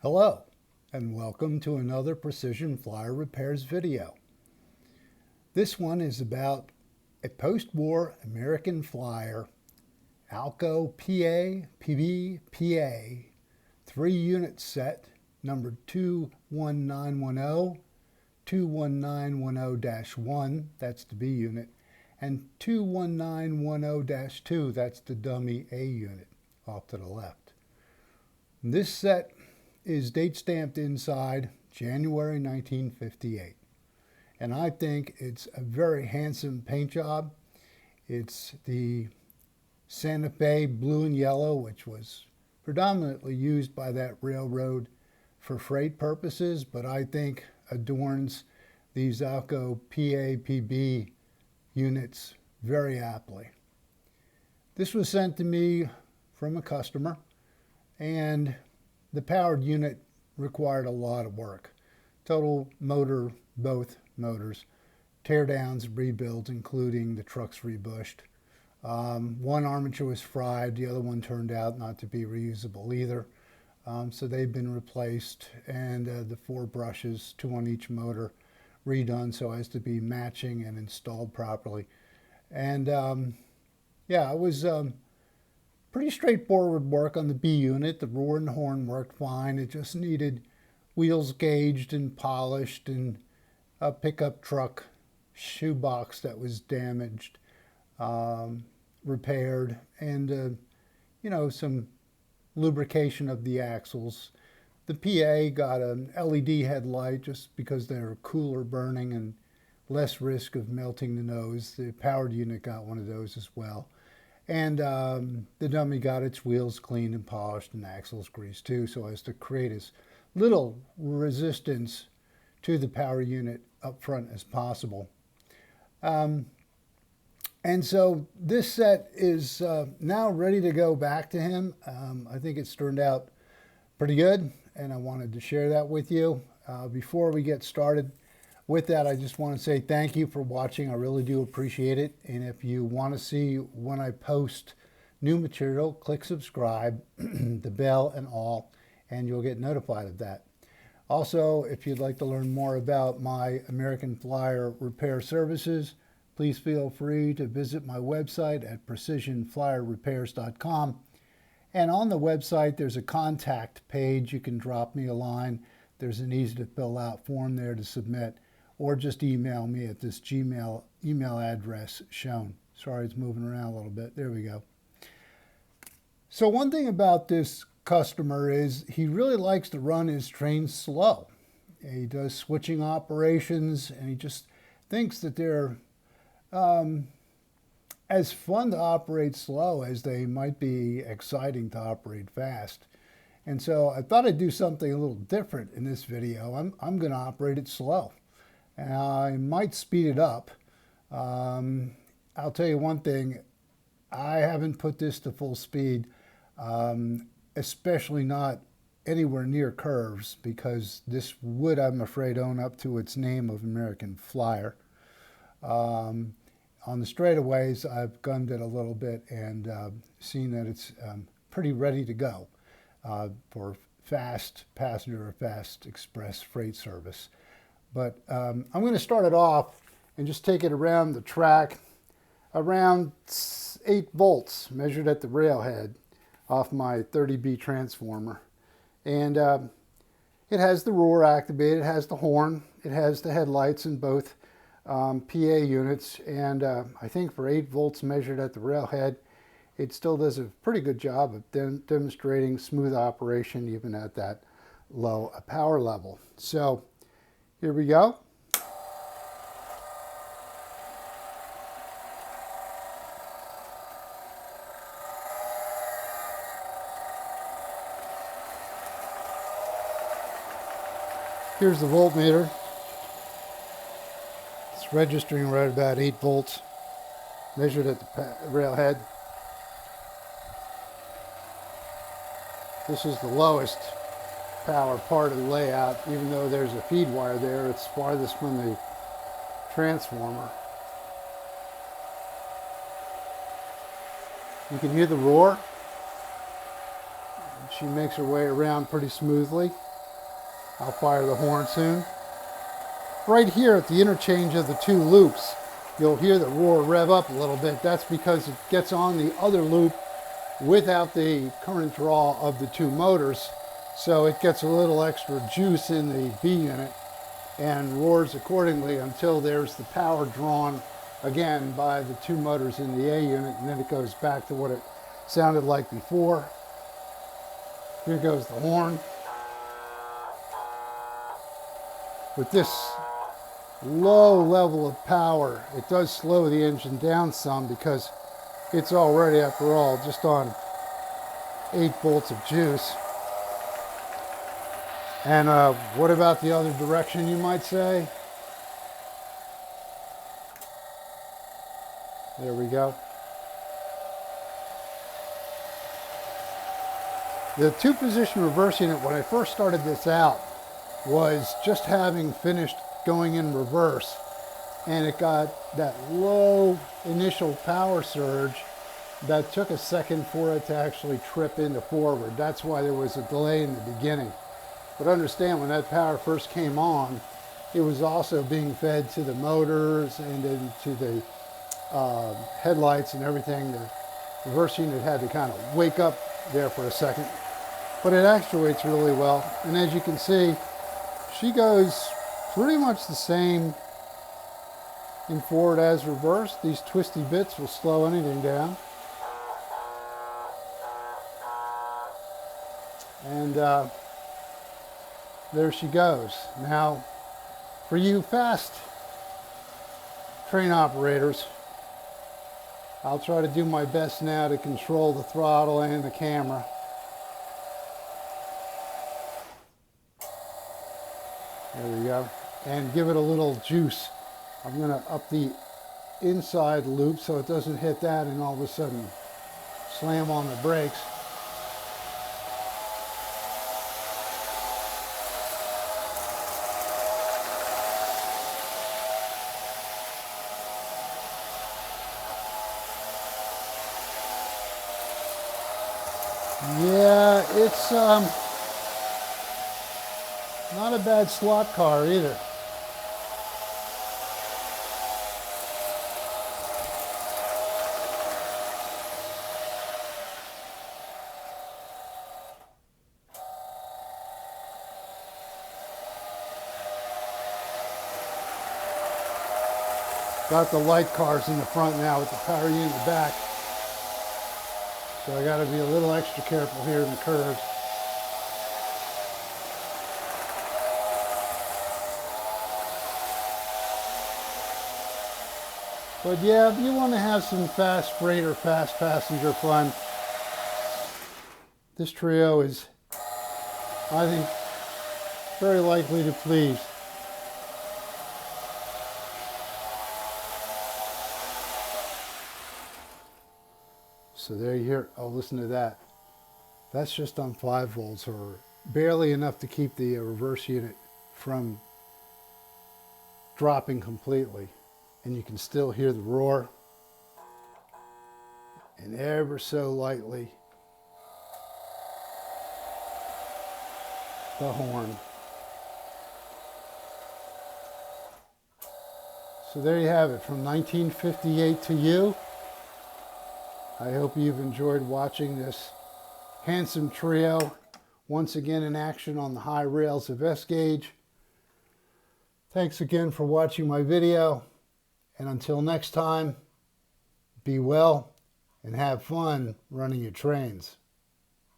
Hello, and welcome to another Precision Flyer Repairs video. This one is about a post-war American flyer, Alco PA, PB, PA, 3-unit set, number 21910, 21910-1, that's the B unit, and 21910-2, that's the dummy A unit off to the left. This set is date stamped inside January 1958, and I think it's a very handsome paint job. It's the Santa Fe blue and yellow, which was predominantly used by that railroad for freight purposes, but I think adorns these Alco PA-PB units very aptly. This was sent to me from a customer, and the powered unit required a lot of work. Total motor, both motors, teardowns, rebuilds, including the trucks rebushed. One armature was fried, the other one turned out not to be reusable either. So they've been replaced, and the 4 brushes, 2 on each motor, redone so as to be matching and installed properly. And yeah, it was pretty straightforward work on the B unit. The roar and horn worked fine. It just needed wheels gauged and polished, and a pickup truck shoebox that was damaged, repaired, and you know, some lubrication of the axles. The PA got an LED headlight just because they're cooler burning and less risk of melting the nose. The powered unit got one of those as well. And the dummy got its wheels cleaned and polished and axles greased too, so as to create as little resistance to the power unit up front as possible. And so this set is now ready to go back to him. I think it's turned out pretty good, and I wanted to share that with you. Before we get started with that, I just want to say thank you for watching. I really do appreciate it. And if you want to see when I post new material, click subscribe, the bell and all, and you'll get notified of that. Also, if you'd like to learn more about my American Flyer repair services, please feel free to visit my website at precisionflyerrepairs.com. And on the website, there's a contact page. You can drop me a line. There's an easy to fill out form there to submit, or just email me at this Gmail email address shown. Sorry, it's moving around a little bit. There we go. So one thing about this customer is he really likes to run his trains slow. He does switching operations, and he just thinks that they're as fun to operate slow as they might be exciting to operate fast. And so I thought I'd do something a little different in this video. I'm going to operate it slow. I might speed it up. I'll tell you one thing, I haven't put this to full speed, especially not anywhere near curves, because this would, I'm afraid, own up to its name of American Flyer. On the straightaways, I've gunned it a little bit and seen that it's pretty ready to go for fast passenger or fast express freight service. But I'm going to start it off and just take it around the track, around 8 volts measured at the railhead off my 30B transformer. And it has the roar activated, it has the horn, it has the headlights in both PA units, and I think for 8 volts measured at the railhead, it still does a pretty good job of demonstrating smooth operation even at that low a power level. So here we go. Here's the voltmeter. It's registering right about 8 volts measured at the railhead. This is the lowest power part of the layout. Even though there's a feed wire there, it's farthest from the transformer. You can hear the roar. She makes her way around pretty smoothly. I'll fire the horn soon. Right here at the interchange of the two loops, you'll hear the roar rev up a little bit. That's because it gets on the other loop without the current draw of the two motors. So it gets a little extra juice in the B unit and roars accordingly until there's the power drawn again by the two motors in the A unit, and then it goes back to what it sounded like before. Here goes the horn. With this low level of power, it does slow the engine down some because it's already, after all, just on 8 volts of juice. And what about the other direction, you might say? There we go. The two-position reverse unit, when I first started this out, was just having finished going in reverse, and it got that low initial power surge that took a second for it to actually trip into forward. That's why there was a delay in the beginning. But understand, when that power first came on, it was also being fed to the motors and then to the headlights and everything. The reverse unit had to kind of wake up there for a second. But it actuates really well. And as you can see, she goes pretty much the same in forward as reverse. These twisty bits will slow anything down. And there she goes. Now, for you fast train operators, I'll try to do my best now to control the throttle and the camera. There we go. And give it a little juice. I'm going to up the inside loop so it doesn't hit that and all of a sudden slam on the brakes. Yeah, it's not a bad slot car either. Got the light cars in the front now with the power unit in the back. So I got to be a little extra careful here in the curves. But yeah, if you want to have some fast freight or fast passenger fun, this trio is, I think, very likely to please. So there you hear, oh, listen to that. That's just on 5 volts, or barely enough to keep the reverse unit from dropping completely. And you can still hear the roar. And ever so lightly, the horn. So there you have it, from 1958 to you. I hope you've enjoyed watching this handsome trio once again in action on the high rails of S-Gauge. Thanks again for watching my video, and until next time, be well and have fun running your trains.